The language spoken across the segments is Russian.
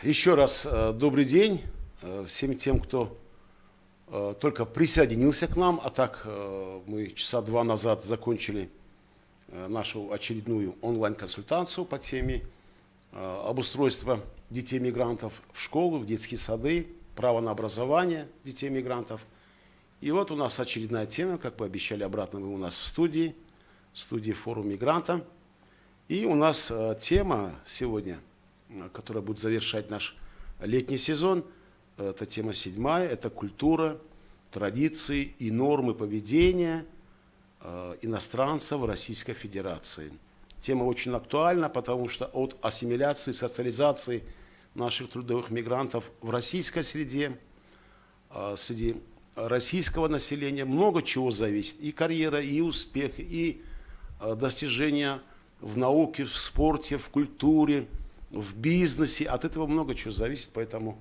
Еще раз добрый день всем тем, кто только присоединился к нам, а так мы часа два назад закончили нашу очередную онлайн-консультацию по теме обустройства детей-мигрантов в школу, в детские сады, право на образование детей-мигрантов. И вот у нас очередная тема, как вы обещали, обратно вы у нас в студии «Форум мигранта». И у нас тема сегодня, которая будет завершать наш летний сезон, это тема 7-я, это культура, традиции и нормы поведения иностранцев в Российской Федерации. Тема очень актуальна, потому что от ассимиляции, социализации наших трудовых мигрантов в российской среде, среди российского населения много чего зависит. И карьера, и успех, и достижения в науке, в спорте, в культуре, в бизнесе. От этого много чего зависит, поэтому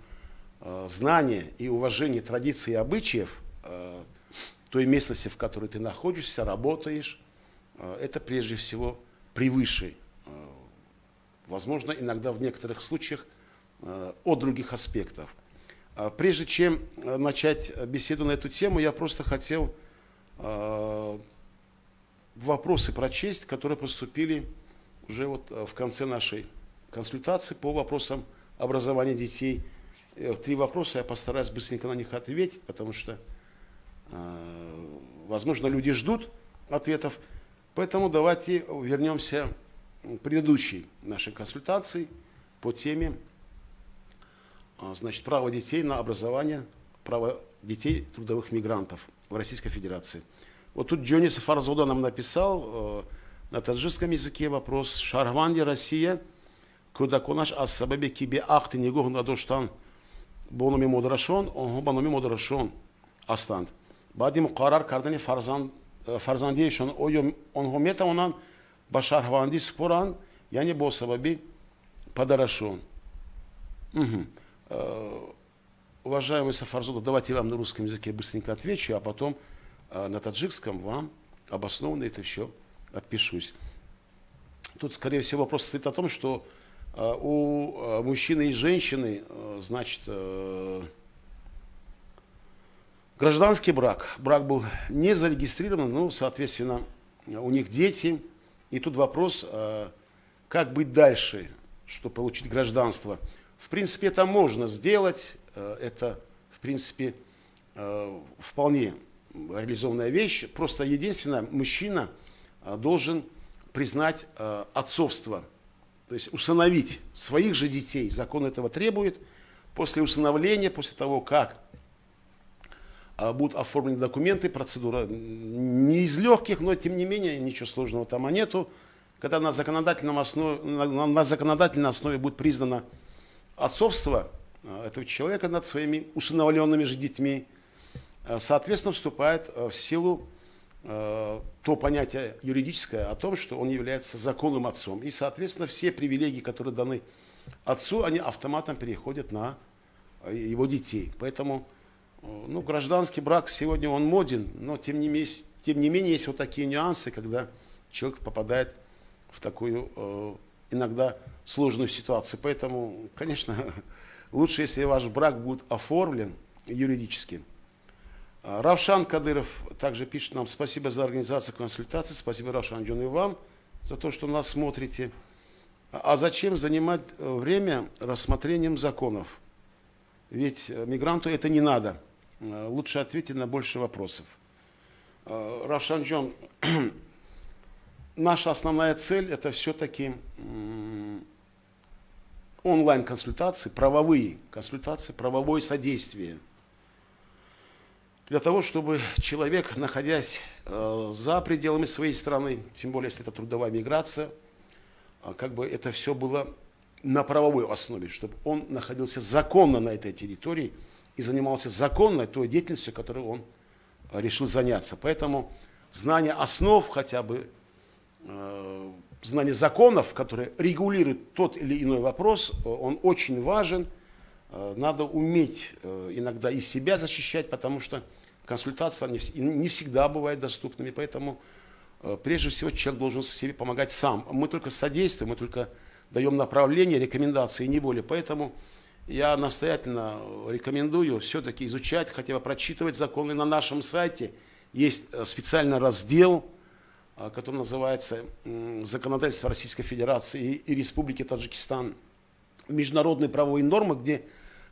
знание и уважение традиций и обычаев той местности, в которой ты находишься, работаешь, это прежде всего превыше, возможно, иногда в некоторых случаях от других аспектов. Прежде чем начать беседу на эту тему, я просто хотел вопросы прочесть, которые поступили уже вот в конце нашей консультации по вопросам образования детей. 3 вопроса, я постараюсь быстренько на них ответить, потому что, возможно, люди ждут ответов. Поэтому давайте вернемся к предыдущей нашей консультации по теме, значит, права детей на образование, право детей трудовых мигрантов в Российской Федерации. Вот тут Джонис Фарзода нам написал на таджикском языке вопрос. Шарванди Россия, куда конаш асабаби кибе ахты негох надоштан бономи модарашон, он бономи модарашон астанд. Бади муқарар кардани фарзандиешон он гомета онан ба шарванди споран, яни бо сабаби падарашон. Уважаемый Сафарзода, давайте я вам на русском языке быстренько отвечу, а потом на таджикском вам обоснованно это все отпишусь. Тут, скорее всего, вопрос стоит о том, что у мужчины и женщины, значит, гражданский брак был не зарегистрирован, ну, соответственно, у них дети. И тут вопрос, как быть дальше, чтобы получить гражданство. В принципе, это можно сделать, это, в принципе, вполне реализованная вещь. Просто единственное, мужчина должен признать отцовство, то есть усыновить своих же детей. Закон этого требует. После усыновления, после того, как будут оформлены документы, процедура не из легких, но тем не менее ничего сложного там нету. Когда на законодательной основе будет признано отцовство этого человека над своими усыновленными же детьми, соответственно, вступает в силу то понятие юридическое о том, что он является законным отцом. И, соответственно, все привилегии, которые даны отцу, они автоматом переходят на его детей. Поэтому ну, гражданский брак сегодня он моден, но тем не менее есть вот такие нюансы, когда человек попадает в такую иногда сложную ситуацию. Поэтому, конечно, лучше, если ваш брак будет оформлен юридически. Равшан Кадыров также пишет нам: спасибо за организацию консультации, спасибо, Равшан Джон, и вам за то, что нас смотрите. А зачем занимать время рассмотрением законов? Ведь мигранту это не надо. Лучше ответить на больше вопросов. Равшан Джон, наша основная цель — это все-таки онлайн-консультации, правовые консультации, правовое содействие. Для того, чтобы человек, находясь за пределами своей страны, тем более, если это трудовая миграция, как бы это все было на правовой основе, чтобы он находился законно на этой территории и занимался законной той деятельностью, которой он решил заняться. Поэтому знание основ, хотя бы знание законов, которые регулируют тот или иной вопрос, он очень важен. Надо уметь иногда и себя защищать, потому что консультации не всегда бывают доступными. Поэтому прежде всего человек должен себе помогать сам. Мы только содействуем, мы только даем направление, рекомендации, не более. Поэтому я настоятельно рекомендую все-таки изучать, хотя бы прочитывать законы. На нашем сайте есть специальный раздел, который называется «Законодательство Российской Федерации и Республики Таджикистан. Международные правовые нормы», где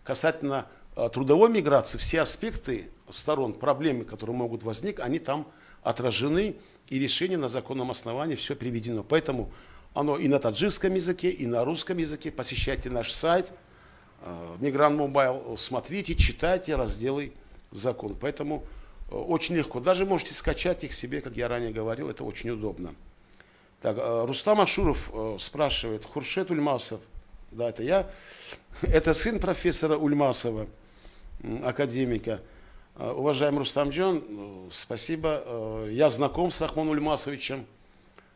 касательно трудовой миграции все аспекты сторон, проблемы, которые могут возникнуть, они там отражены, и решение на законном основании все приведено. Поэтому оно и на таджикском языке, и на русском языке. Посещайте наш сайт Мигрант Мобайл, смотрите, читайте разделы закона. Поэтому очень легко. Даже можете скачать их себе, как я ранее говорил, это очень удобно. Так, Рустам Ашуров спрашивает: Хуршет Ульмасов, да, это я, это сын профессора Ульмасова, академика. Уважаемый Рустамджон, спасибо. Я знаком с Рахмоном Ульмасовичем,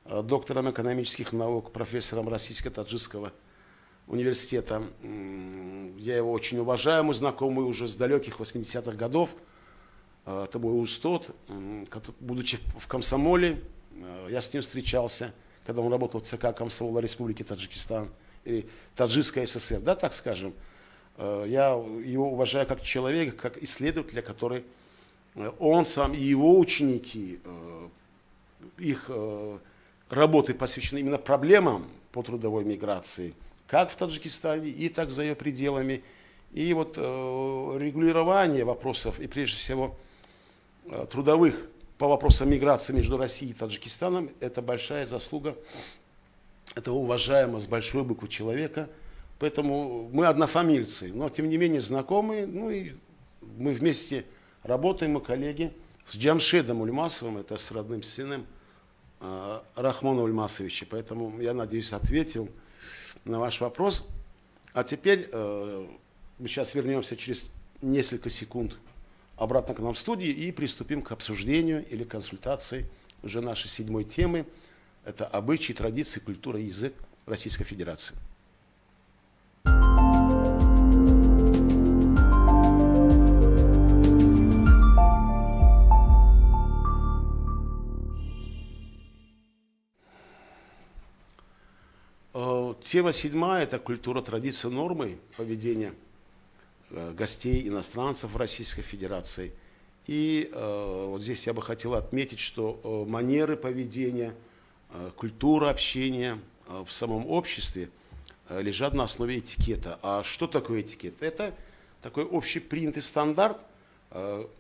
доктором экономических наук, профессором Российско-Таджикского университета. Я его очень уважаю, мы знакомы уже с далеких 80-х годов. Это мой устод. Будучи в комсомоле, я с ним встречался, когда он работал в ЦК комсомола Республики Таджикистан, или Таджикская ССР, да, так скажем. Я его уважаю как человека, как исследователя, который, он сам и его ученики, их работы посвящены именно проблемам по трудовой миграции, как в Таджикистане, и так за ее пределами. И вот регулирование вопросов, и прежде всего трудовых по вопросам миграции между Россией и Таджикистаном, это большая заслуга этого уважаемого с большой буквы человека. Поэтому мы однофамильцы, но тем не менее знакомы. Ну и мы вместе работаем, мы коллеги, с Джамшедом Ульмасовым, это с родным сыном Рахмона Ульмасовича. Поэтому я надеюсь, ответил на ваш вопрос. А теперь мы сейчас вернемся через несколько секунд обратно к нам в студии и приступим к обсуждению или консультации уже нашей 7-й темы. Это обычаи, традиции, культура и язык Российской Федерации. Тема 7-я – это культура, традиции, нормы поведения гостей, иностранцев в Российской Федерации. И вот здесь я бы хотел отметить, что манеры поведения, культура общения в самом обществе лежат на основе этикета. А что такое этикет? Это такой общепринятый стандарт,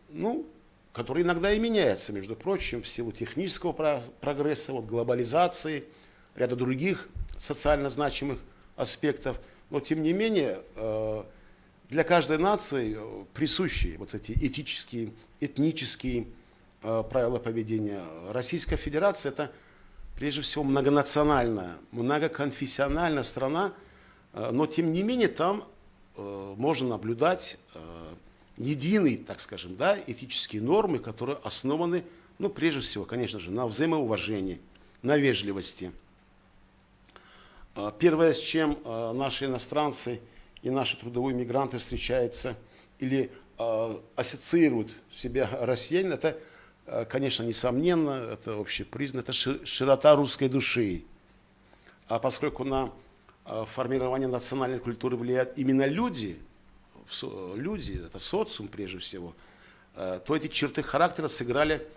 ну, который иногда и меняется, между прочим, в силу технического прогресса, вот, глобализации, ряда других социально значимых аспектов. Но, тем не менее, для каждой нации присущи вот эти этнические правила поведения. Российская Федерация – это прежде всего многонациональная, многоконфессиональная страна, но тем не менее там можно наблюдать единые, так скажем, да, этические нормы, которые основаны, ну, прежде всего, конечно же, на взаимоуважении, на вежливости. Первое, с чем наши иностранцы и наши трудовые мигранты встречаются или ассоциируют в себя россиян, это, конечно, несомненно, это общепризнано, это широта русской души. А поскольку на формирование национальной культуры влияют именно люди, это социум прежде всего, то эти черты характера сыграли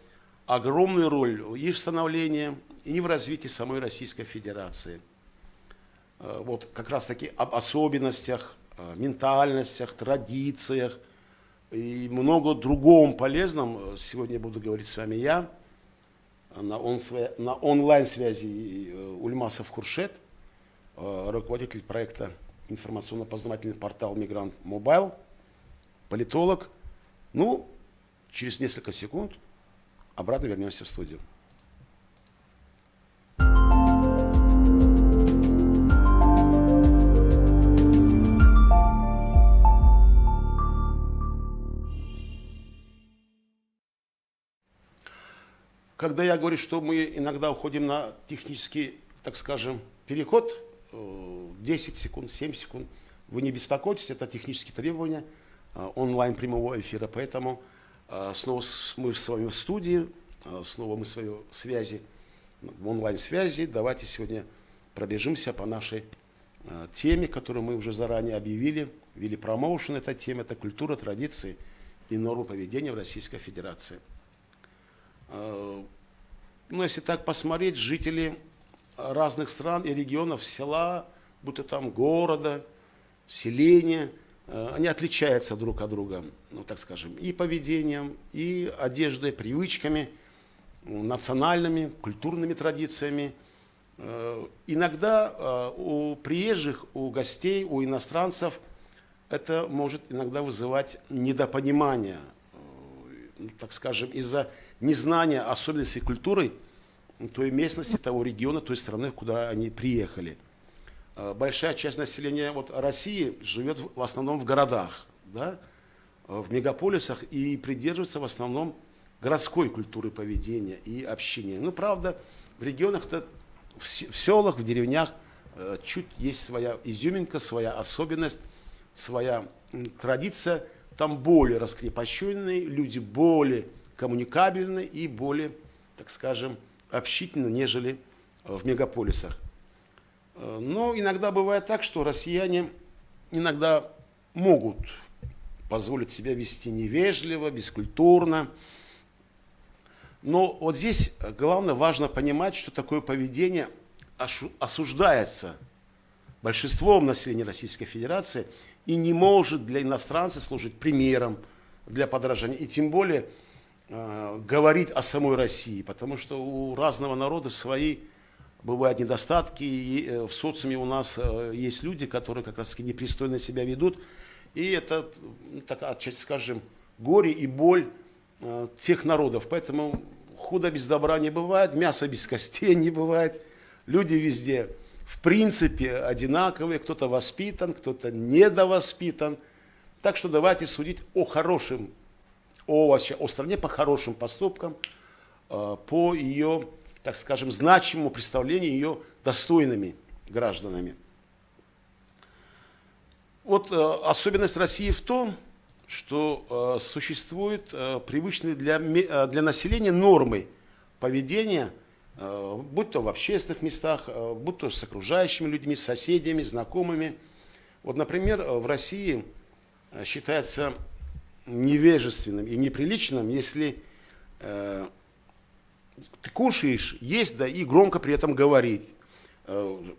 огромную роль и в становлении, и в развитии самой Российской Федерации. Вот как раз таки об особенностях, ментальностях, традициях и много другом полезном сегодня буду говорить с вами я. На онлайн-связи Ульмасов Хуршет, руководитель проекта информационно-познавательный портал Мигрант Мобайл, политолог. Ну, через несколько секунд обратно вернемся в студию. Когда я говорю, что мы иногда уходим на технический, так скажем, переход, 10 секунд, 7 секунд, вы не беспокойтесь, это технические требования онлайн прямого эфира, поэтому снова мы с вами в студии, снова мы в своей связи, в онлайн-связи. Давайте сегодня пробежимся по нашей теме, которую мы уже заранее объявили, вели промоушен этой темы, это культура, традиции и нормы поведения в Российской Федерации. Ну, если так посмотреть, жители разных стран и регионов, села, будто там города, селения, они отличаются друг от друга, ну, так скажем, и поведением, и одеждой, привычками, национальными, культурными традициями. Иногда у приезжих, у гостей, у иностранцев это может иногда вызывать недопонимание, так скажем, из-за незнания особенностей культуры той местности, того региона, той страны, куда они приехали. Большая часть населения России живет в основном в городах, да, в мегаполисах и придерживается в основном городской культуры поведения и общения. Ну, правда, в регионах-то, в селах, в деревнях чуть есть своя изюминка, своя особенность, своя традиция. Там более раскрепощенные, люди более коммуникабельны и более, так скажем, общительны, нежели в мегаполисах. Но иногда бывает так, что россияне иногда могут позволить себя вести невежливо, бескультурно. Но вот здесь главное, важно понимать, что такое поведение осуждается большинством населения Российской Федерации и не может для иностранцев служить примером для подражания. И тем более говорить о самой России, потому что у разного народа свои бывают недостатки. И в социуме у нас есть люди, которые как раз непристойно себя ведут. И это, так отчасти скажем, горе и боль тех народов. Поэтому худо без добра не бывает, мясо без костей не бывает. Люди везде в принципе одинаковые, кто-то воспитан, кто-то недовоспитан. Так что давайте судить о хорошем, о стране по хорошим поступкам, по ее, так скажем, значимому представлению ее достойными гражданами. Вот особенность России в том, что существуют привычные для населения нормы поведения, будь то в общественных местах, будь то с окружающими людьми, с соседями, знакомыми. Вот, например, в России считается невежественным и неприличным, если ты кушаешь, есть, да, и громко при этом говорить.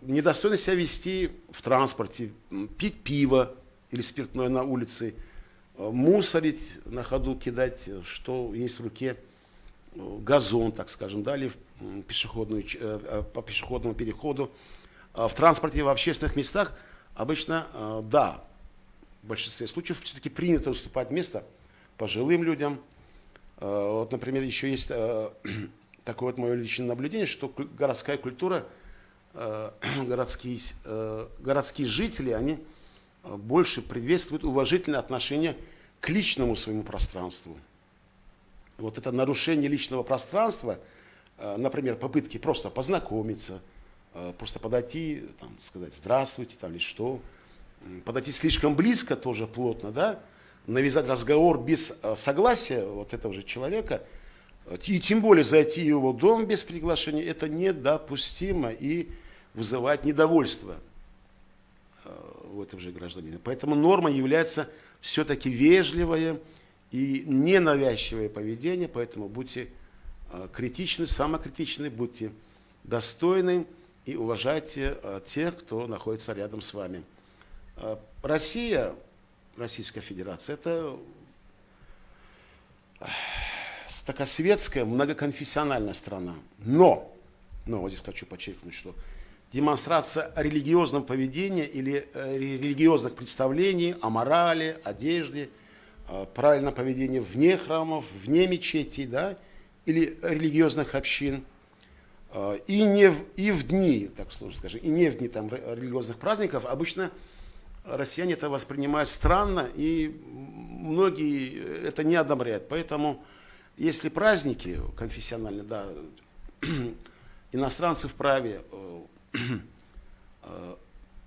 Недостойно себя вести в транспорте, пить пиво или спиртное на улице, мусорить на ходу, кидать, что есть в руке, газон, так скажем, да, или по пешеходному переходу. В транспорте, в общественных местах обычно, да, в большинстве случаев все-таки принято уступать место пожилым людям. Вот, например, еще есть такое вот мое личное наблюдение, что городская культура, городские жители, они больше приветствуют уважительное отношение к личному своему пространству. Вот это нарушение личного пространства, например, попытки просто познакомиться, просто подойти, там, сказать «здравствуйте» там, или что, подойти слишком близко, тоже плотно, да, навязать разговор без согласия вот этого же человека, и тем более зайти в его дом без приглашения, это недопустимо и вызывает недовольство у этого же гражданина. Поэтому нормой является все-таки вежливое и ненавязчивое поведение, поэтому будьте критичны, самокритичны, будьте достойны и уважайте тех, кто находится рядом с вами. Россия, Российская Федерация, это такая светская, многоконфессиональная страна. Но вот здесь хочу подчеркнуть, что демонстрация религиозного поведения или религиозных представлений о морали, одежде, правильном поведении вне храмов, вне мечетей, да, или религиозных общин, и в дни, так сложно скажем, и не в дни там, религиозных праздников, обычно россияне это воспринимают странно, и многие это не одобряют. Поэтому, если праздники конфессиональные, да, иностранцы вправе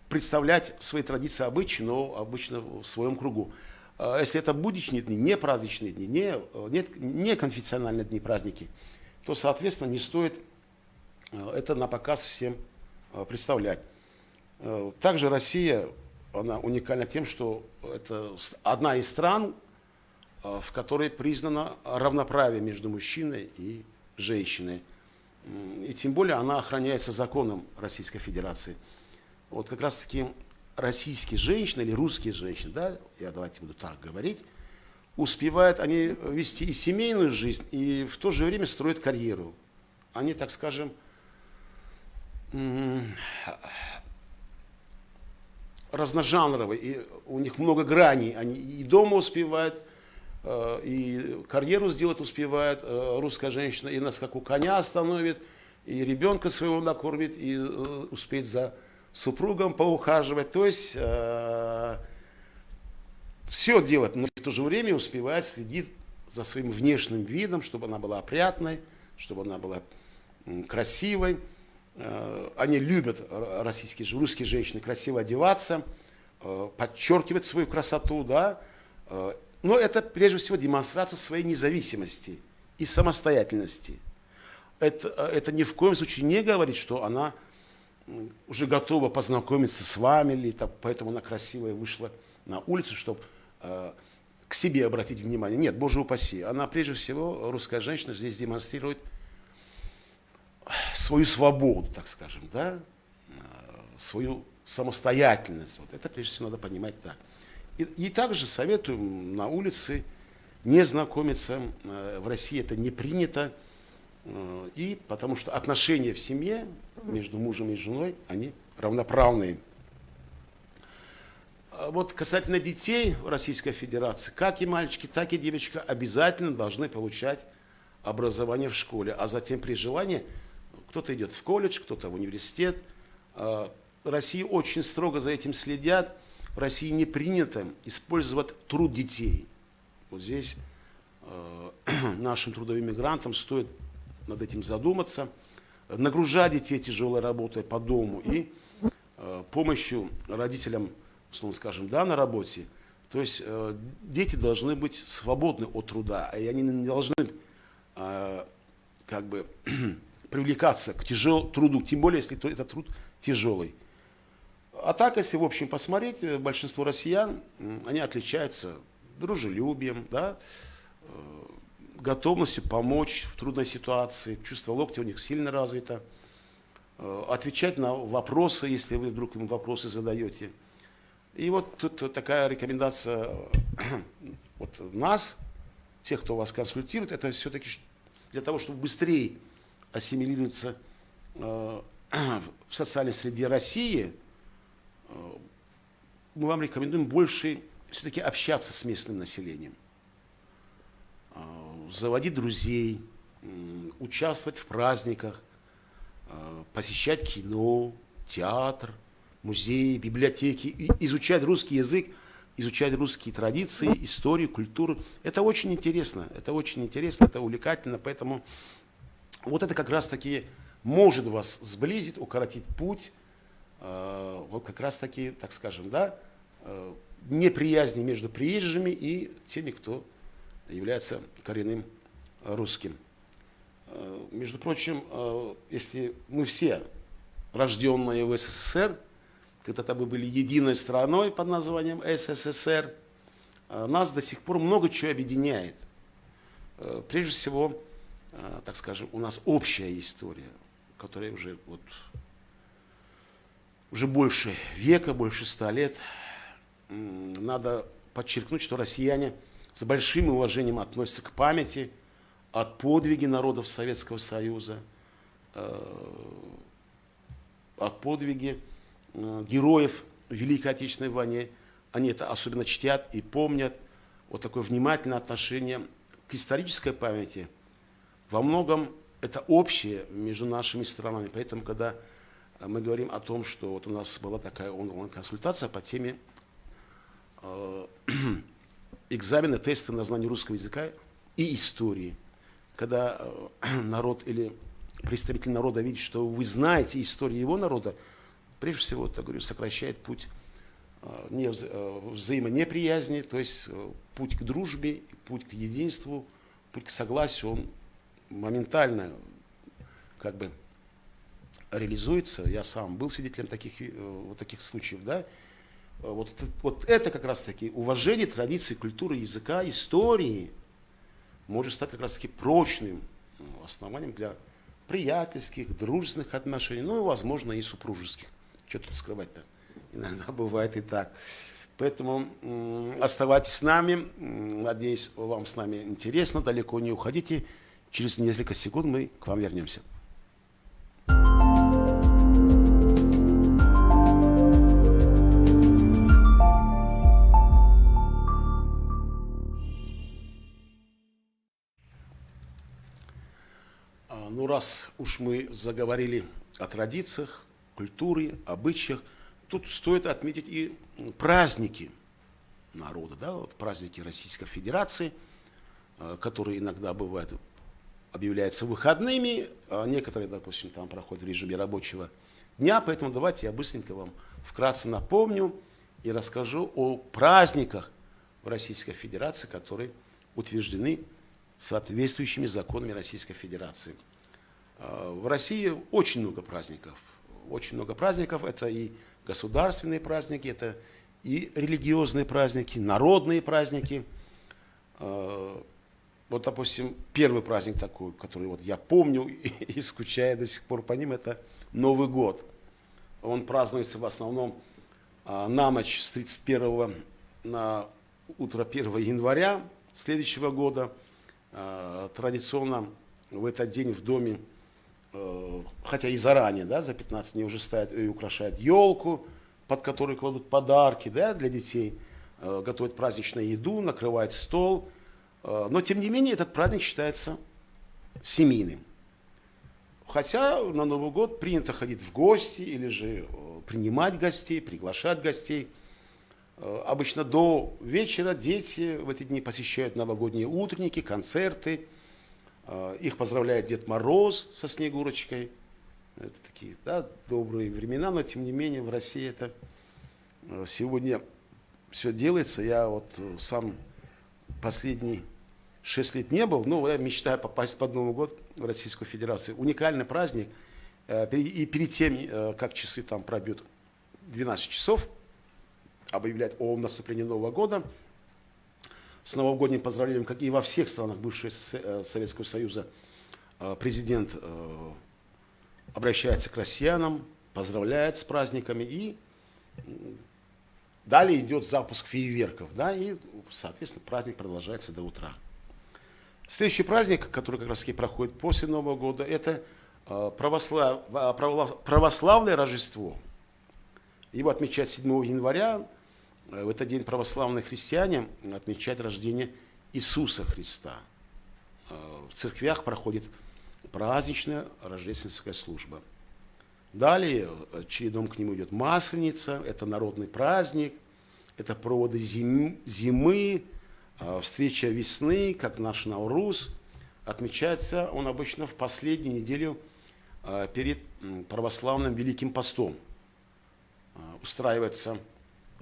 представлять свои традиции, обычаи, но обычно в своем кругу. Если это будничные дни, не праздничные дни, не конфессиональные дни, праздники, то, соответственно, не стоит это на показ всем представлять. Также Россия, она уникальна тем, что это одна из стран, в которой признано равноправие между мужчиной и женщиной. И тем более она охраняется законом Российской Федерации. Вот как раз-таки российские женщины или русские женщины, да, я давайте буду так говорить, успевают они вести и семейную жизнь, и в то же время строят карьеру. Они, так скажем, разножанровые, и у них много граней. Они и дома успевают, и карьеру сделать успевает русская женщина, и на скаку коня остановит, и ребенка своего накормит, и успеет за супругом поухаживать. То есть все делать, но в то же время успевает следить за своим внешним видом, чтобы она была опрятной, чтобы она была красивой. Они любят, русские женщины, красиво одеваться, подчеркивать свою красоту, да. Но это прежде всего демонстрация своей независимости и самостоятельности. Это ни в коем случае не говорит, что она уже готова познакомиться с вами, или поэтому она красивая вышла на улицу, чтобы к себе обратить внимание. Нет, боже упаси. Она прежде всего, русская женщина, здесь демонстрирует свою свободу, так скажем, да, свою самостоятельность. Вот это прежде всего надо понимать так. И также советую на улице не знакомиться. В России это не принято. И потому что отношения в семье между мужем и женой, они равноправные. Вот касательно детей в Российской Федерации, как и мальчики, так и девочки обязательно должны получать образование в школе. А затем при желании кто-то идет в колледж, кто-то в университет. В России очень строго за этим следят. В России не принято использовать труд детей. Вот здесь нашим трудовым мигрантам стоит над этим задуматься. Нагружать детей тяжелой работой по дому и помощью родителям, условно скажем, да, на работе. То есть дети должны быть свободны от труда, и они не должны как бы привлекаться к труду, тем более, если этот труд тяжелый. А так, если в общем посмотреть, большинство россиян, они отличаются дружелюбием, да, готовностью помочь в трудной ситуации, чувство локтя у них сильно развито, отвечать на вопросы, если вы вдруг им вопросы задаете. И вот тут такая рекомендация вот нас, тех, кто вас консультирует, это все-таки для того, чтобы быстрее ассимилироваться в социальной среде России, мы вам рекомендуем больше все-таки общаться с местным населением, заводить друзей, участвовать в праздниках, посещать кино, театр, музеи, библиотеки, изучать русский язык, изучать русские традиции, историю, культуру. Это очень интересно, это увлекательно, поэтому вот это как раз-таки может вас сблизить, укоротить путь, вот как раз-таки, так скажем, да, неприязни между приезжими и теми, кто является коренным русским. Между прочим, если мы все, рожденные в СССР, когда-то мы были единой страной под названием СССР, нас до сих пор много чего объединяет. Прежде всего, так скажем, у нас общая история, которая уже больше века, больше 100 лет. Надо подчеркнуть, что россияне с большим уважением относятся к памяти о подвиге народов Советского Союза, о подвиге героев Великой Отечественной войны. Они это особенно чтят и помнят. Вот такое внимательное отношение к исторической памяти во многом это общее между нашими странами. Поэтому, когда мы говорим о том, что вот у нас была такая онлайн-консультация по теме экзамены, тесты на знание русского языка и истории. Когда народ или представитель народа видит, что вы знаете историю его народа, прежде всего, это, говорю, сокращает путь взаимонеприязни, то есть путь к дружбе, путь к единству, путь к согласию, он моментально как бы реализуется. Я сам был свидетелем вот таких случаев, да. Вот это как раз-таки уважение традиций, культуры, языка, истории может стать как раз-таки прочным основанием для приятельских, дружественных отношений, ну и, возможно, и супружеских. Что тут скрывать-то? Иногда бывает и так. Поэтому оставайтесь с нами. Надеюсь, вам с нами интересно. Далеко не уходите. Через несколько секунд мы к вам вернемся. Ну, раз уж мы заговорили о традициях, культуре, обычаях, тут стоит отметить и праздники народа, да, вот праздники Российской Федерации, которые иногда бывают, объявляются выходными, а некоторые, допустим, там проходят в режиме рабочего дня, поэтому давайте я быстренько вам вкратце напомню и расскажу о праздниках в Российской Федерации, которые утверждены соответствующими законами Российской Федерации. В России очень много праздников. Очень много праздников. Это и государственные праздники, это и религиозные праздники, народные праздники. Вот, допустим, первый праздник такой, который вот я помню и скучаю до сих пор по ним, это Новый год. Он празднуется в основном на ночь с 31 на утро 1 января следующего года. Традиционно в этот день в доме, хотя и заранее, да, за 15 дней уже ставят и украшают елку, под которую кладут подарки, да, для детей, готовят праздничную еду, накрывают стол. Но, тем не менее, этот праздник считается семейным. Хотя на Новый год принято ходить в гости или же принимать гостей, приглашать гостей. Обычно до вечера дети в эти дни посещают новогодние утренники, концерты. Их поздравляет Дед Мороз со Снегурочкой. Это такие, да, добрые времена, но тем не менее в России это сегодня все делается. Я вот сам последние 6 лет не был, но я мечтаю попасть под Новый год в Российскую Федерацию. Уникальный праздник. И перед тем, как часы там пробьют 12 часов, объявляют о наступлении Нового года, с новогодним поздравлением, как и во всех странах бывшего Советского Союза, президент обращается к россиянам, поздравляет с праздниками, и далее идет запуск фейерверков, да, и, соответственно, праздник продолжается до утра. Следующий праздник, который как раз таки проходит после Нового года, это православное Рождество. Его отмечают 7 января. В этот день православные христиане отмечают рождение Иисуса Христа. В церквях проходит праздничная рождественская служба. Далее чередом к нему идет Масленица, это народный праздник, это проводы зимы, встреча весны, как наш Навруз. Отмечается он обычно в последнюю неделю перед православным Великим Постом. Устраиваются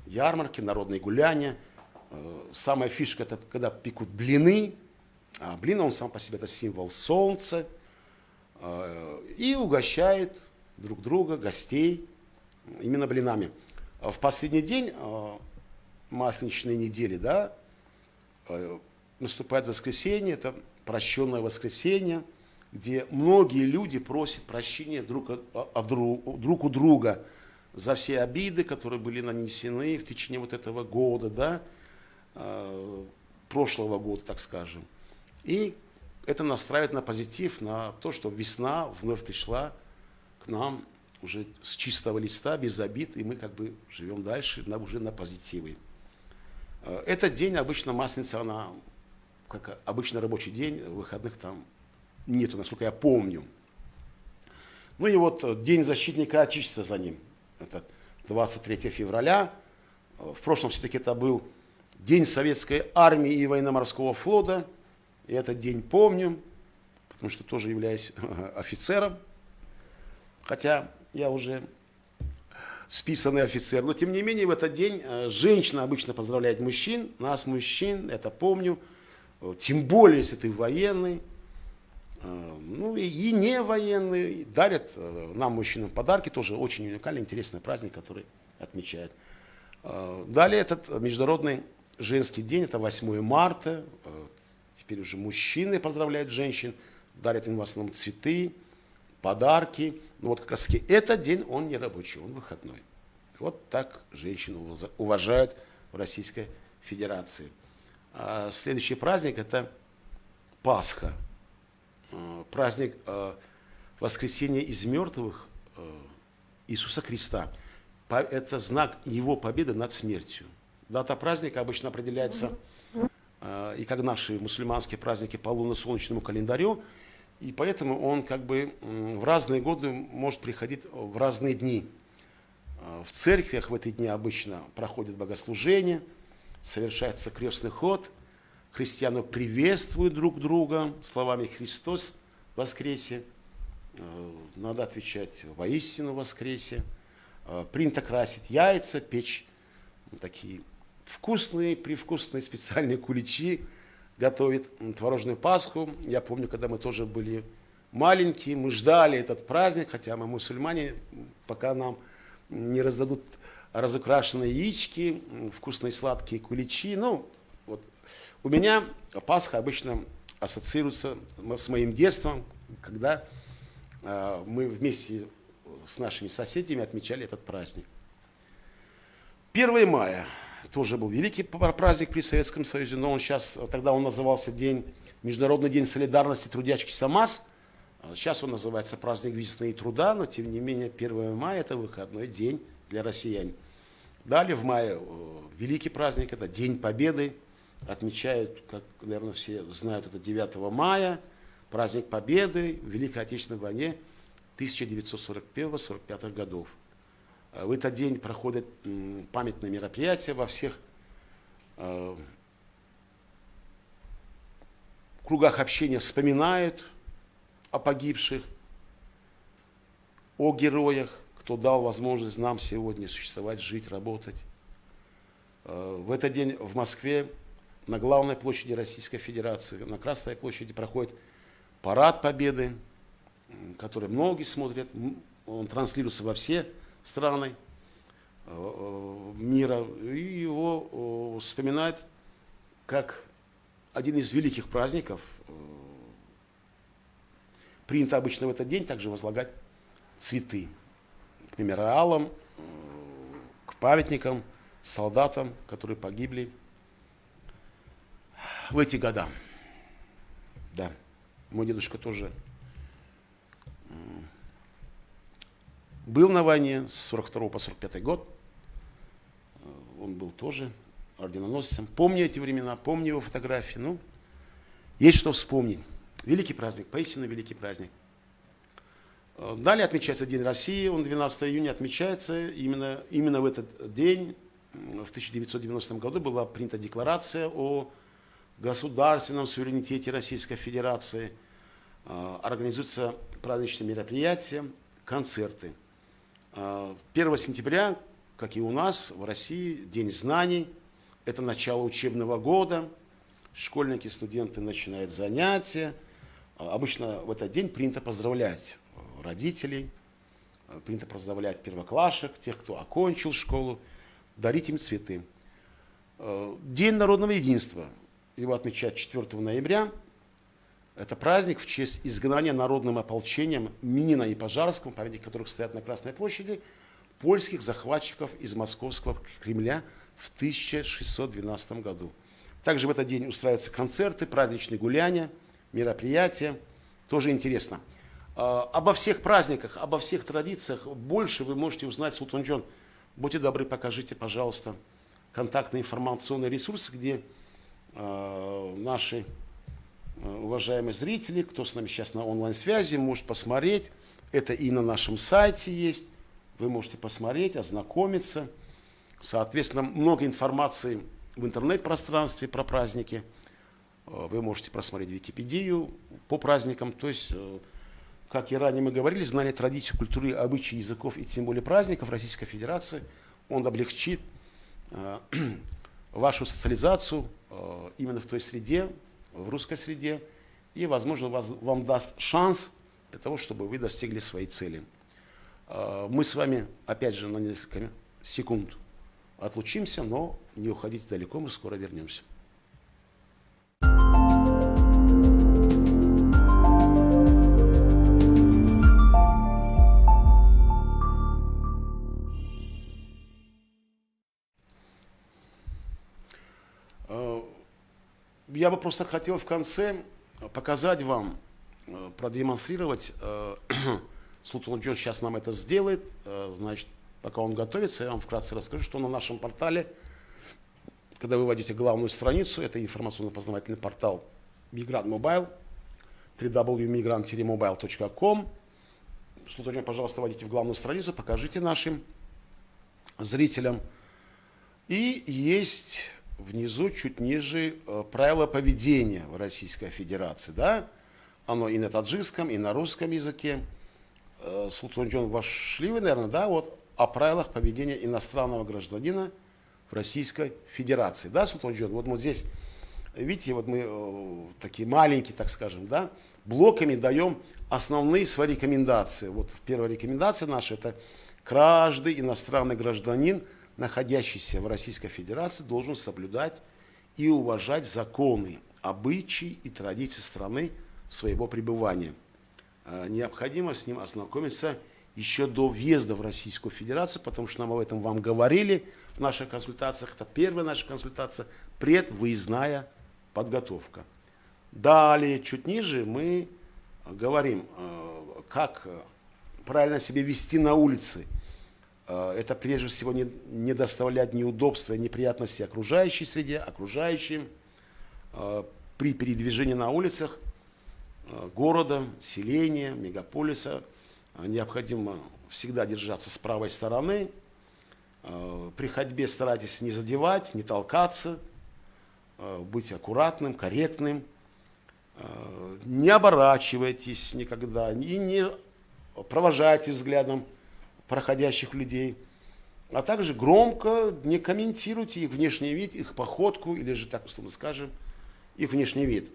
ярмарки, народные гуляния. Самая фишка – это когда пекут блины. А блин, он сам по себе – это символ солнца. И угощают друг друга, гостей, именно блинами. В последний день масленичной недели, да, наступает воскресенье, это прощенное воскресенье, где многие люди просят прощения друг у друга за все обиды, которые были нанесены в течение вот этого года, да, прошлого года, так скажем. И это настраивает на позитив, на то, что весна вновь пришла к нам уже с чистого листа, без обид, и мы как бы живем дальше уже на позитиве. Этот день, обычно Масленица, она, как обычно рабочий день, выходных там нету, насколько я помню. Ну и вот День защитника Отечества за ним. Это 23 февраля. В прошлом все-таки это был День Советской Армии и Военно-Морского флота. И этот день помню, потому что тоже являюсь офицером. Хотя я уже списанный офицер. Но тем не менее в этот день женщина обычно поздравляет мужчин. Нас, мужчин, это помню. Тем более, если ты военный. Ну и не военные дарят нам, мужчинам, подарки. Тоже очень уникальный, интересный праздник, который отмечают. Далее этот Международный женский день, это 8 марта. Теперь уже мужчины поздравляют женщин, дарят им в основном цветы, подарки. Но вот как раз таки этот день, он не рабочий, он выходной. Вот так женщину уважают в Российской Федерации. А следующий праздник – это Пасха. Праздник воскресения из мертвых Иисуса Христа. Это знак Его победы над смертью. Дата праздника обычно определяется и как наши мусульманские праздники по лунно-солнечному календарю, и поэтому он как бы в разные годы может приходить в разные дни. В церквях в эти дни обычно проходит богослужение, совершается крестный ход, христиане приветствуют друг друга словами «Христос воскресе», надо отвечать «Воистину воскресе», принято красить яйца, печь такие вкусные, привкусные специальные куличи, готовит творожную Пасху. Я помню, когда мы тоже были маленькие, мы ждали этот праздник, хотя мы мусульмане, пока нам не раздадут разукрашенные яички, вкусные сладкие куличи. Ну, вот. У меня Пасха обычно ассоциируется с моим детством, когда мы вместе с нашими соседями отмечали этот праздник. 1 мая тоже был великий праздник при Советском Союзе, но тогда он назывался Международный день солидарности трудящихся САМАС. Сейчас он называется праздник весны и труда, но тем не менее 1 мая это выходной день для россиян. Далее в мае великий праздник, это День Победы. Отмечают, как, наверное, все знают, это 9 мая, праздник Победы в Великой Отечественной войне 1941-1945 годов. В этот день проходят памятные мероприятия во всех кругах общения, вспоминают о погибших, о героях, кто дал возможность нам сегодня существовать, жить, работать. В этот день в Москве на главной площади Российской Федерации, на Красной площади проходит парад Победы, который многие смотрят, он транслируется во все страны мира, и его вспоминают как один из великих праздников. Принято обычно в этот день также возлагать цветы к мемориалам, к памятникам солдатам, которые погибли в эти года. Да, мой дедушка тоже был на войне с 42 по 45 год. Он был тоже орденоносцем. Помню эти времена, помню его фотографии. Ну, есть что вспомнить. Великий праздник, поистине великий праздник. Далее отмечается День России. Он 12 июня отмечается. Именно в этот день, в 1990 году, была принята декларация о государственном суверенитете Российской Федерации. Организуются праздничные мероприятия, концерты. 1 сентября, как и у нас, в России, День знаний. Это начало учебного года. Школьники, студенты начинают занятия. Обычно в этот день принято поздравлять родителей, принято поздравлять первоклашек, тех, кто окончил школу, дарить им цветы. День народного единства. Его отмечают 4 ноября. Это праздник в честь изгнания народным ополчением Минина и Пожарского, памятники которых стоят на Красной площади, польских захватчиков из Московского Кремля в 1612 году. Также в этот день устраиваются концерты, праздничные гуляния, мероприятия. Тоже интересно. Обо всех праздниках, обо всех традициях больше вы можете узнать, Султанджон. Будьте добры, покажите, пожалуйста, контактные информационные ресурсы, где наши уважаемые зрители, кто с нами сейчас на онлайн-связи, может посмотреть. Это и на нашем сайте есть. Вы можете посмотреть, ознакомиться. Соответственно, много информации в интернет-пространстве про праздники. Вы можете просмотреть Википедию по праздникам. То есть, как и ранее мы говорили, знание традиций, культуры, обычаев, языков и тем более праздников Российской Федерации, он облегчит вашу социализацию именно в той среде, в русской среде. и, возможно, вам даст шанс для того, чтобы вы достигли своей цели. Мы с вами, опять же, на несколько секунд отлучимся, но не уходите далеко, мы скоро вернемся. Я бы просто хотел в конце показать вам, продемонстрировать, Султанджон сейчас нам это сделает, значит, пока он готовится, я вам вкратце расскажу, что на нашем портале, когда вы вводите главную страницу, это информационно-познавательный портал Migrant Mobile, www.migrant-mobile.com. Султанджон, пожалуйста, вводите в главную страницу, покажите нашим зрителям. И есть внизу, чуть ниже, правила поведения в Российской Федерации. Да? Оно и на таджикском, и на русском языке. Султанджон, вошли вы, наверное, да, вот о правилах поведения иностранного гражданина в Российской Федерации. Да, Султанджон? Вот мы здесь, видите, вот мы такие маленькие, так скажем, да, блоками даем основные свои рекомендации. Вот первая рекомендация наша, это каждый иностранный гражданин, находящийся в Российской Федерации, должен соблюдать и уважать законы, обычаи и традиции страны своего пребывания. Необходимо с ним ознакомиться еще до въезда в Российскую Федерацию, потому что нам об этом вам говорили в наших консультациях. Это первая наша консультация, предвыездная подготовка. Далее, чуть ниже, мы говорим, как правильно себя вести на улице. Это прежде всего не доставлять неудобства и неприятности окружающей среде, окружающим. При передвижении на улицах города, селения, мегаполиса необходимо всегда держаться с правой стороны. При ходьбе старайтесь не задевать, не толкаться, быть аккуратным, корректным. Не оборачивайтесь никогда и не провожайте взглядом проходящих людей, а также громко не комментируйте их внешний вид, их походку, или же, так условно скажем, их внешний вид.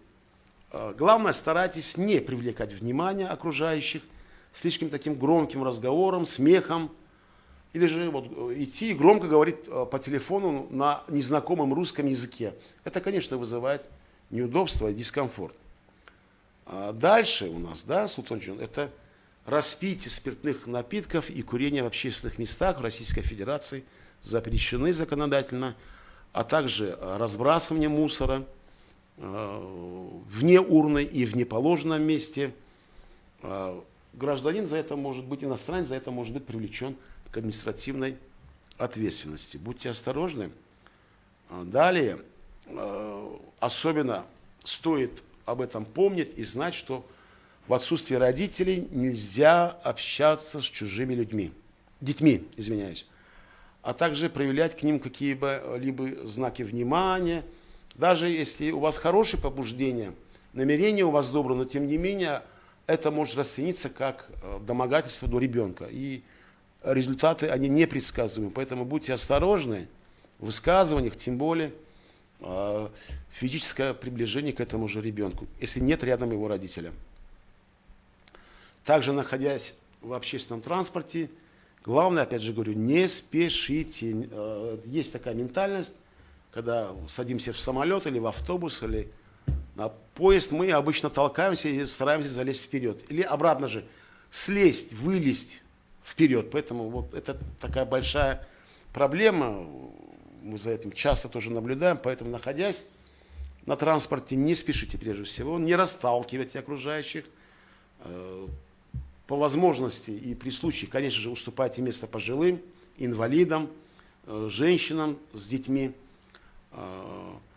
Главное, старайтесь не привлекать внимание окружающих слишком таким громким разговором, смехом, или же вот, идти и громко говорить по телефону на незнакомом русском языке. Это, конечно, вызывает неудобство и дискомфорт. Дальше у нас, да, Султанджон, это распитие спиртных напитков и курение в общественных местах в Российской Федерации запрещены законодательно, а также разбрасывание мусора вне урны и в неположенном месте. Гражданин за это может быть, иностранец за это может быть привлечен к административной ответственности. Будьте осторожны. Далее, особенно стоит об этом помнить и знать, что в отсутствие родителей нельзя общаться с чужими детьми, а также проявлять к ним какие-либо знаки внимания. Даже если у вас хорошие побуждения, намерения у вас добрые, но тем не менее это может расцениться как домогательство до ребенка. И результаты, они непредсказуемы. Поэтому будьте осторожны в высказываниях, тем более физическое приближение к этому же ребенку, если нет рядом его родителя. Также, находясь в общественном транспорте, главное, опять же говорю, не спешите. Есть такая ментальность, когда садимся в самолет или в автобус, или на поезд, мы обычно толкаемся и стараемся залезть вперед. Или обратно же, слезть, вылезть вперед. Поэтому вот это такая большая проблема, мы за этим часто тоже наблюдаем. Поэтому, находясь на транспорте, не спешите прежде всего, не расталкивайте окружающих. По возможности и при случае, конечно же, уступайте место пожилым, инвалидам, женщинам с детьми,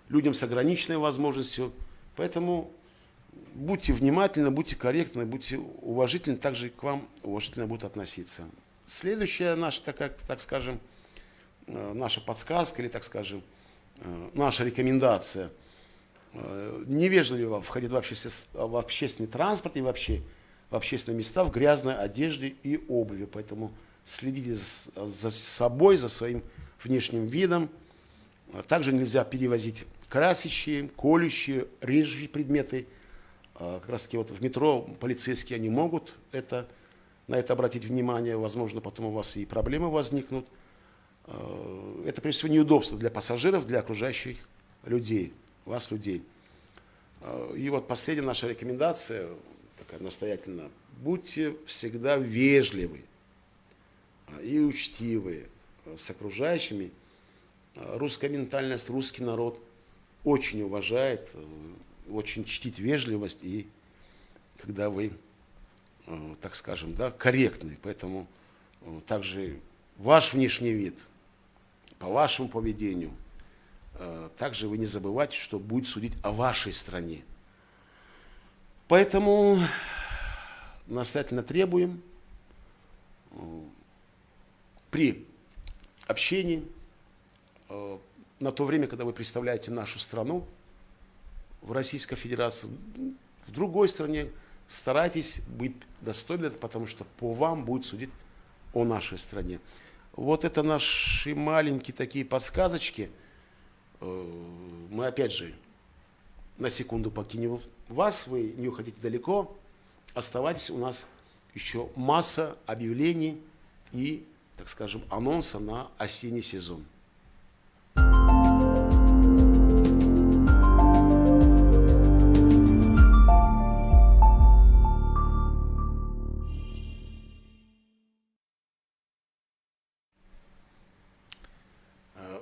людям с ограниченной возможностью. Поэтому будьте внимательны, будьте корректны, будьте уважительны, также к вам уважительно будут относиться. Следующая наша, так скажем, наша подсказка или, так скажем, наша рекомендация. Невежливо входить в общественный транспорт и вообще в общественные места в грязной одежде и обуви. Поэтому следите за собой, за своим внешним видом. Также нельзя перевозить красящие, колющие, режущие предметы, Как раз таки вот в метро полицейские, они могут на это обратить внимание, возможно, потом у вас и проблемы возникнут. Это, прежде всего, неудобство для пассажиров, для окружающих людей, вас, людей. И вот последняя наша рекомендация, такая настоятельная: будьте всегда вежливы и учтивы с окружающими. Русская ментальность, русский народ очень уважает, очень чтит вежливость, и когда вы, так скажем, да, корректны. Поэтому также ваш внешний вид, по вашему поведению, также вы не забывайте, что будет судить о вашей стране. Поэтому настоятельно требуем при общении, на то время, когда вы представляете нашу страну в Российской Федерации, в другой стране, старайтесь быть достойны, потому что по вам будет судить о нашей стране. Вот это наши маленькие такие подсказочки. Мы опять же на секунду покинем вас, вы не уходите далеко, оставайтесь, у нас еще масса объявлений и, так скажем, анонса на осенний сезон.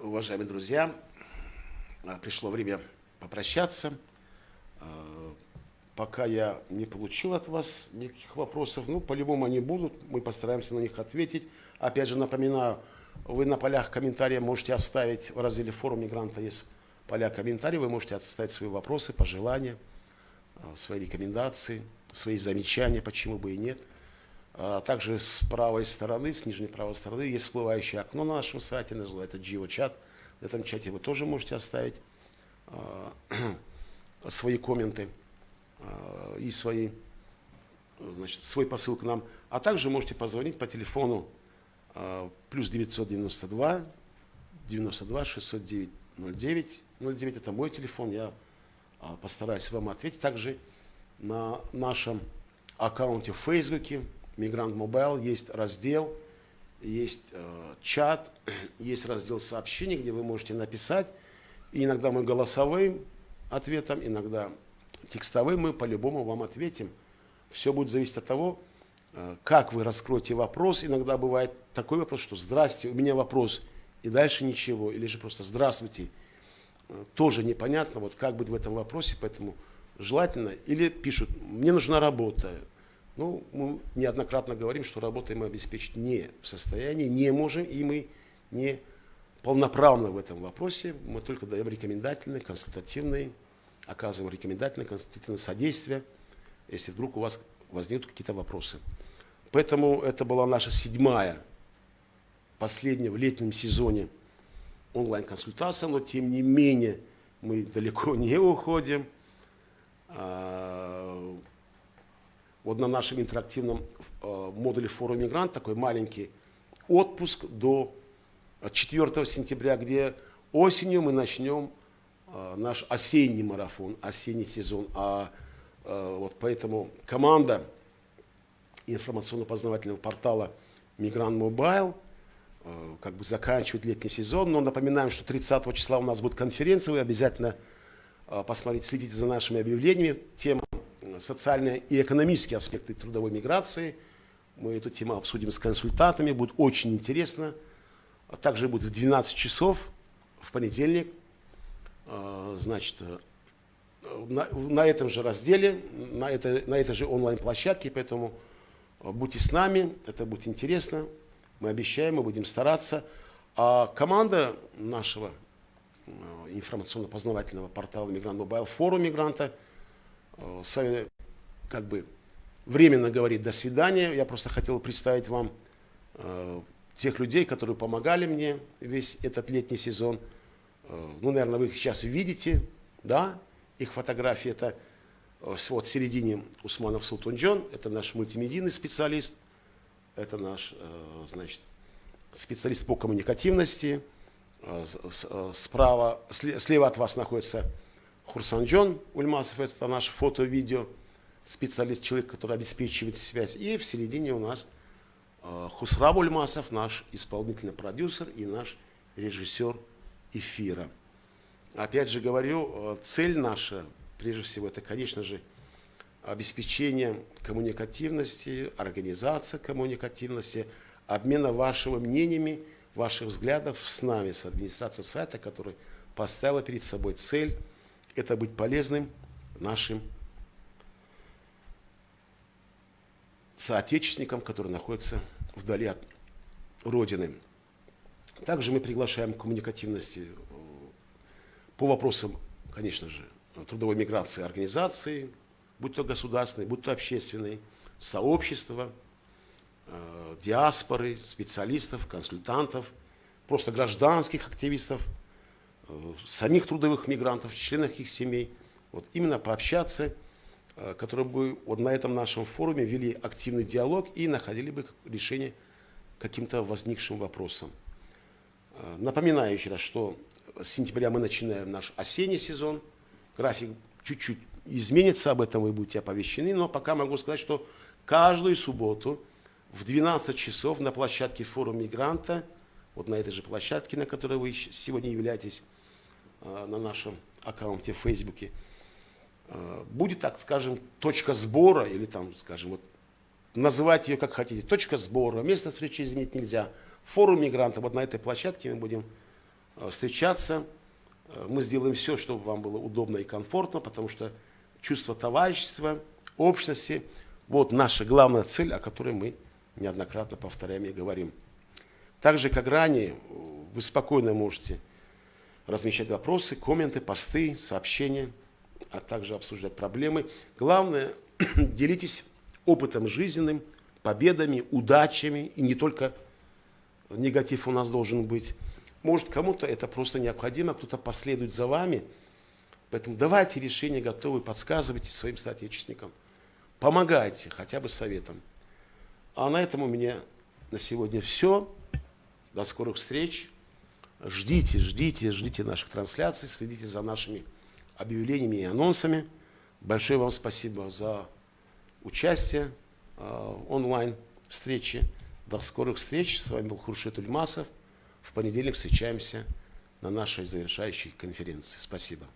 Уважаемые друзья, пришло время попрощаться. Пока я не получил от вас никаких вопросов, по-любому они будут, мы постараемся на них ответить. Опять же, напоминаю, вы на полях комментариев можете оставить, в разделе «Форум мигранта» есть поля комментариев, вы можете оставить свои вопросы, пожелания, свои рекомендации, свои замечания, почему бы и нет. Также с правой стороны, с нижней правой стороны, есть всплывающее окно на нашем сайте, называется Джио-чат. В этом чате вы тоже можете оставить свои комменты и свой посыл к нам. А также можете позвонить по телефону плюс 992 92 609 09 09. Это мой телефон, я постараюсь вам ответить. Также на нашем аккаунте в Фейсбуке Migrant Mobile есть раздел, есть чат, есть раздел сообщений, где вы можете написать. И иногда мы голосовым ответом, иногда текстовым, мы по-любому вам ответим. Все будет зависеть от того, как вы раскроете вопрос. Иногда бывает такой вопрос, что «Здрасте, у меня вопрос», и дальше ничего. Или же просто «Здравствуйте». Тоже непонятно, вот как быть в этом вопросе, поэтому желательно. Или пишут «Мне нужна работа». Мы неоднократно говорим, что работой мы обеспечить не в состоянии, не можем, и мы не полноправны в этом вопросе. Мы только даем рекомендательные, консультативные, оказываем рекомендательное, консультативное содействие, если вдруг у вас возникнут какие-то вопросы. Поэтому это была наша 7-я, последняя в летнем сезоне онлайн-консультация, но тем не менее мы далеко не уходим. Вот на нашем интерактивном модуле «Форум мигрант» такой маленький отпуск до 4 сентября, где осенью мы начнем наш осенний марафон, осенний сезон. Вот поэтому команда информационно-познавательного портала Migrant Mobile как бы заканчивает летний сезон. Но напоминаем, что 30 числа у нас будет конференция. Вы обязательно посмотрите, следите за нашими объявлениями. Тема социальные и экономические аспекты трудовой миграции. Мы эту тему обсудим с консультантами. Будет очень интересно. Также будет в 12 часов в понедельник. Значит, на этом же разделе, на этой же онлайн-площадке. Поэтому будьте с нами. Это будет интересно. Мы обещаем, мы будем стараться. А команда нашего информационно-познавательного портала Migrant Mobile, форум мигранта, с вами как бы временно говорит «до свидания». Я просто хотел представить вам тех людей, которые помогали мне весь этот летний сезон. Наверное, вы их сейчас видите, да, их фотографии. Это вот в середине Усманов Султунджон, это наш мультимедийный специалист, это наш, значит, специалист по коммуникативности. Слева от вас находится Хурсанджон Ульмасов, это наш фото-видео специалист, человек, который обеспечивает связь. И в середине у нас Хусрав Ульмасов, наш исполнительный продюсер и наш режиссер эфира. Опять же говорю, цель наша, прежде всего, это, конечно же, обеспечение коммуникативности, организация коммуникативности, обмена вашими мнениями, ваших взглядов с нами, с администрацией сайта, которая поставила перед собой цель – это быть полезным нашим соотечественникам, которые находятся вдали от Родины. Также мы приглашаем к коммуникативности по вопросам, конечно же, трудовой миграции организации, будь то государственные, будь то общественные, сообщества, диаспоры, специалистов, консультантов, просто гражданских активистов, самих трудовых мигрантов, членов их семей. Вот именно пообщаться, которые бы вот на этом нашем форуме вели активный диалог и находили бы решение каким-то возникшим вопросам. Напоминаю еще раз, что с сентября мы начинаем наш осенний сезон. График чуть-чуть изменится, об этом вы будете оповещены, но пока могу сказать, что каждую субботу в 12 часов на площадке форума мигранта, вот на этой же площадке, на которой вы сегодня являетесь, на нашем аккаунте в Фейсбуке, будет, так скажем, точка сбора, или там, скажем, вот, называть ее как хотите, точка сбора, место встречи изменить нельзя. Форум мигранта, вот на этой площадке мы будем встречаться. Мы сделаем все, чтобы вам было удобно и комфортно, потому что чувство товарищества, общности – вот наша главная цель, о которой мы неоднократно повторяем и говорим. Также, как ранее, вы спокойно можете размещать вопросы, комменты, посты, сообщения, а также обсуждать проблемы. Главное, делитесь опытом жизненным, победами, удачами, и не только негатив у нас должен быть. Может, кому-то это просто необходимо, кто-то последует за вами. Поэтому давайте решения готовы, подсказывайте своим соотечественникам. Помогайте, хотя бы советом. А на этом у меня на сегодня все. До скорых встреч. Ждите наших трансляций, следите за нашими объявлениями и анонсами. Большое вам спасибо за участие онлайн встречи. До скорых встреч. С вами был Хуршет Ульмасов. В понедельник встречаемся на нашей завершающей конференции. Спасибо.